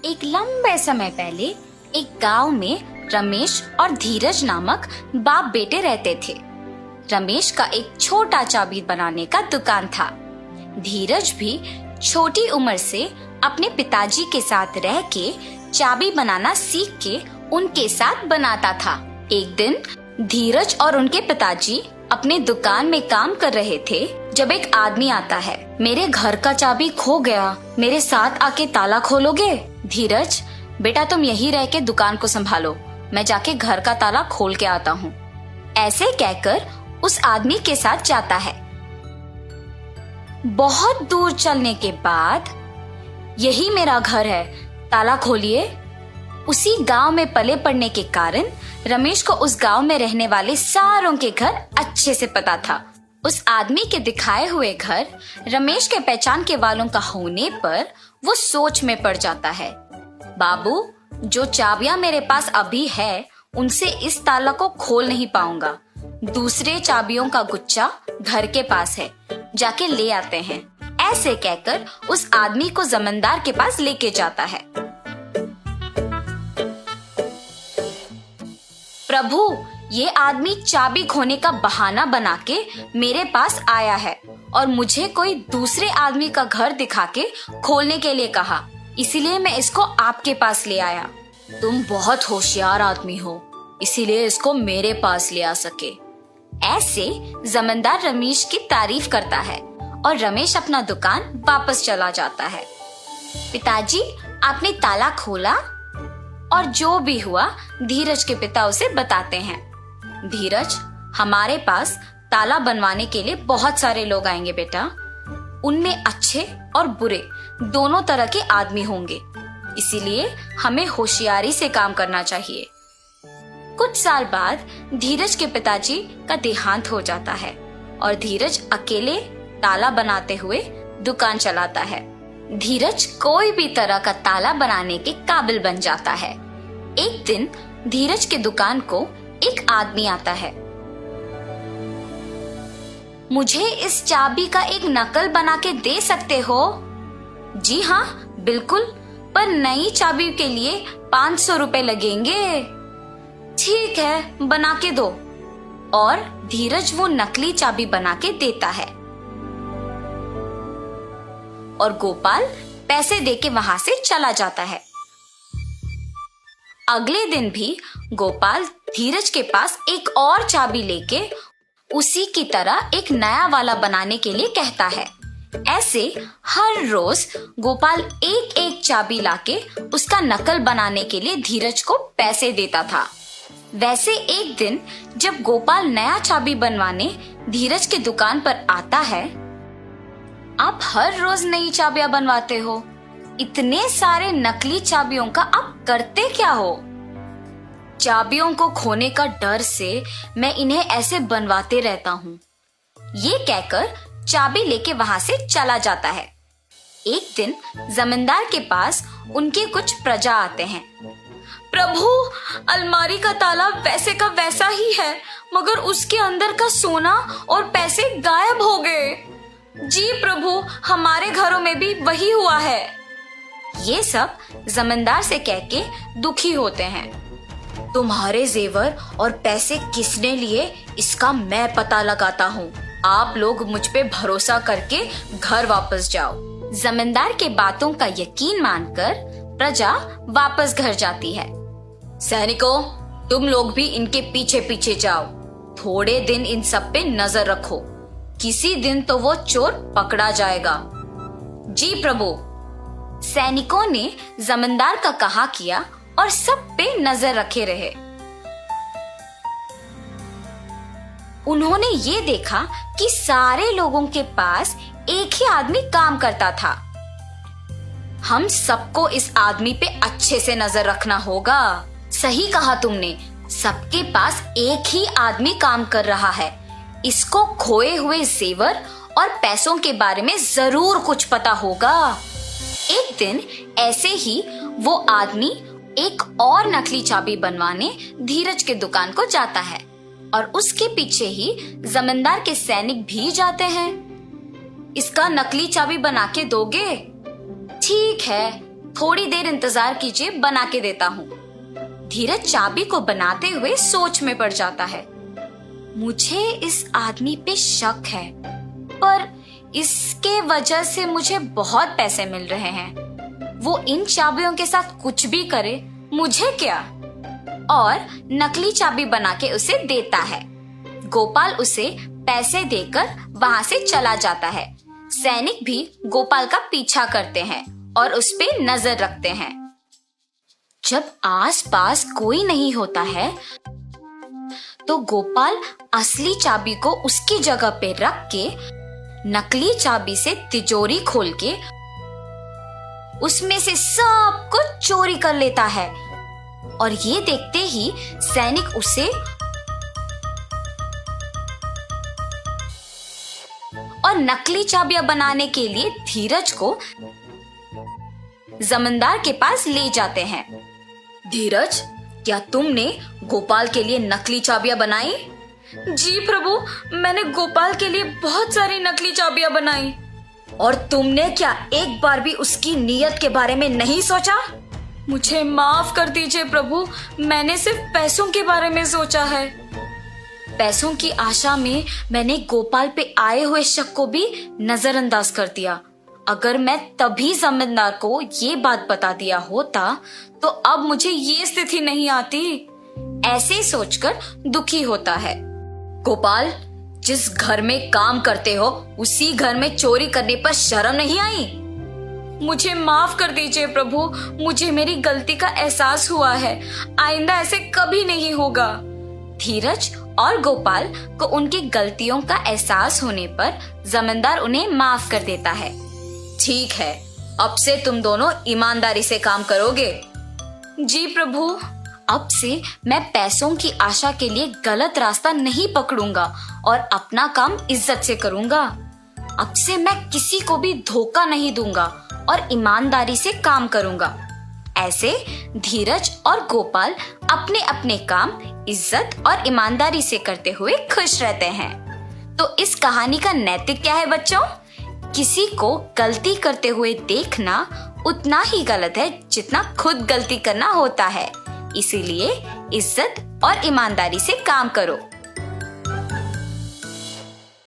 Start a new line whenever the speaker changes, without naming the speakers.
एक लंबे समय पहले एक गांव में रमेश और धीरज नामक बाप बेटे रहते थे। रमेश का एक छोटा चाबी बनाने का दुकान था। धीरज भी छोटी उम्र से अपने पिताजी के साथ रह के चाबी बनाना सीख के उनके साथ बनाता था। एक दिन धीरज और उनके पिताजी अपने दुकान में काम कर रहे थे जब एक आदमी आता है। मेरे घर का चाबी खो गया, मेरे साथ आके ताला खोलोगे? धीरज, बेटा तुम यहीं रह के दुकान को संभालो, मैं जाके घर का ताला खोल के आता हूँ। ऐसे कहकर उस आदमी के साथ जाता है। बहुत दूर चलने के बाद, यही मेरा घर है, ताला खोलिए। उसी गांव में पले पड़ने के कारण रमेश को उस गांव में रहने वाले सारों के घर अच्छे से पता था। उस आदमी के दिखाए हुए घर रमेश के पहचान के वालों का होने पर वो सोच में पड़ जाता है। बाबू, जो चाबियां मेरे पास अभी है उनसे इस ताला को खोल नहीं पाऊंगा। दूसरे चाबियों का गुच्छा घर के पास है, जाके ले आते हैं। ऐसे कहकर उस आदमी को जमींदार के पास लेके जाता है। प्रभु, ये आदमी चाबी खोने का बहाना बना के मेरे पास आया है और मुझे कोई दूसरे आदमी का घर दिखा के खोलने के लिए कहा, इसीलिए मैं इसको आपके पास ले आया। तुम बहुत होशियार आदमी हो, इसीलिए इसको मेरे पास ले आ सके। ऐसे जमींदार रमेश की तारीफ करता है और रमेश अपना दुकान वापस चला जाता है। पिताजी, आपने ताला खोला? और जो भी हुआ धीरज के पिता उसे बताते हैं। धीरज, हमारे पास ताला बनवाने के लिए बहुत सारे लोग आएंगे बेटा। उनमें अच्छे और बुरे दोनों तरह के आदमी होंगे, इसीलिए हमें होशियारी से काम करना चाहिए। कुछ साल बाद धीरज के पिताजी का देहांत हो जाता है और धीरज अकेले ताला बनाते हुए दुकान चलाता है। धीरज कोई भी तरह का ताला बनाने के काबिल बन जाता है। एक दिन धीरज के दुकान को एक आदमी आता है। मुझे इस चाबी का एक नकल बना के दे सकते हो? जी हाँ, बिल्कुल, पर नई चाबी के लिए 500 रुपए लगेंगे। ठीक है, बना के दो। और धीरज वो नकली चाबी बना के देता है और गोपाल पैसे देके वहां से चला जाता है। अगले दिन भी गोपाल धीरज के पास एक और चाबी लेके उसी की तरह एक नया वाला बनाने के लिए कहता है। ऐसे हर रोज गोपाल एक एक चाबी लाके उसका नकल बनाने के लिए धीरज को पैसे देता था। वैसे एक दिन जब गोपाल नया चाबी बनवाने धीरज के दुकान पर आता है, आप हर रोज नई चाबियां बनवाते हो, इतने सारे नकली चाबियों का आप करते क्या हो? चाबियों को खोने का डर से मैं इन्हें ऐसे बनवाते रहता हूँ। ये कहकर चाबी लेके वहां से चला जाता है। एक दिन जमींदार के पास उनके कुछ प्रजा आते हैं। प्रभु, अलमारी का ताला वैसे का वैसा ही है, मगर उसके अंदर का सोना और पैसे गायब हो गए। जी प्रभु, हमारे घरों में भी वही हुआ है। ये सब जमींदार से कह के दुखी होते हैं। तुम्हारे जेवर और पैसे किसने लिए, इसका मैं पता लगाता हूँ। आप लोग मुझ पे भरोसा करके घर वापस जाओ। जमींदार के बातों का यकीन मानकर प्रजा वापस घर जाती है। सैनिकों, तुम लोग भी इनके पीछे पीछे जाओ। थोड़े दिन इन सब पे नजर रखो, किसी दिन तो वो चोर पकड़ा जाएगा। जी प्रभु। सैनिकों ने जमींदार का कहा किया और सब पे नजर रखे रहे। उन्होंने ये देखा कि सारे लोगों के पास एक ही आदमी काम करता था। हम सबको इस आदमी पे अच्छे से नजर रखना होगा। सही कहा तुमने, सबके पास एक ही आदमी काम कर रहा है। इसको खोए हुए जेवर और पैसों के बारे में जरूर कुछ पता होगा। एक दिन ऐसे ही वो आदमी एक और नकली चाबी बनवाने धीरज के दुकान को जाता है और उसके पीछे ही जमींदार के सैनिक भी जाते हैं। इसका नकली चाबी बना के दोगे? ठीक है, थोड़ी देर इंतजार कीजिए, बना के देता हूँ। धीरज चाबी को बनाते हुए सोच में पड़ जाता है। मुझे इस आदमी पे शक है, पर इसके वजह से मुझे बहुत पैसे मिल रहे हैं। वो इन चाबियों के साथ कुछ भी करे, मुझे क्या। और नकली चाबी बना के उसे देता है। गोपाल उसे पैसे देकर वहां से चला जाता है। सैनिक भी गोपाल का पीछा करते हैं और उस पे नजर रखते हैं। जब आसपास कोई नहीं होता है तो गोपाल असली चाबी को उसकी जगह पे रख के नकली चाबी से तिजोरी खोल के उसमें से सब कुछ चोरी कर लेता है। और ये देखते ही सैनिक उसे और नकली चाबियां बनाने के लिए धीरज को जमींदार के पास ले जाते हैं। धीरज, क्या तुमने गोपाल के लिए नकली चाबियां बनाई? जी प्रभु, मैंने गोपाल के लिए बहुत सारी नकली चाबियां बनाई। और तुमने क्या एक बार भी उसकी नीयत के बारे में नहीं सोचा? मुझे माफ कर दीजिए प्रभु, मैंने सिर्फ पैसों के बारे में सोचा है। पैसों की आशा में मैंने गोपाल पे आए हुए शक को भी नजरअंदाज कर दिया। अगर मैं तभी जमींदार को ये बात बता दिया होता तो अब मुझे ये स्थिति नहीं आती। ऐसे सोचकर दुखी होता है। गोपाल, जिस घर में काम करते हो उसी घर में चोरी करने पर शर्म नहीं आई? मुझे माफ कर दीजिए प्रभु, मुझे मेरी गलती का एहसास हुआ है। आइंदा ऐसे कभी नहीं होगा। धीरज और गोपाल को उनकी गलतियों का एहसास होने पर जमींदार उन्हें माफ कर देता है। ठीक है, अब से तुम दोनों ईमानदारी से काम करोगे। जी प्रभु, अब से मैं पैसों की आशा के लिए गलत रास्ता नहीं पकड़ूंगा और अपना काम इज्जत से करूंगा। अब से मैं किसी को भी धोखा नहीं दूंगा और ईमानदारी से काम करूंगा। ऐसे धीरज और गोपाल अपने अपने काम इज्जत और ईमानदारी से करते हुए खुश रहते हैं। तो इस कहानी का नैतिक क्या है बच्चों? किसी को गलती करते हुए देखना उतना ही गलत है जितना खुद गलती करना होता है। इसीलिए इज्जत और ईमानदारी से काम करो।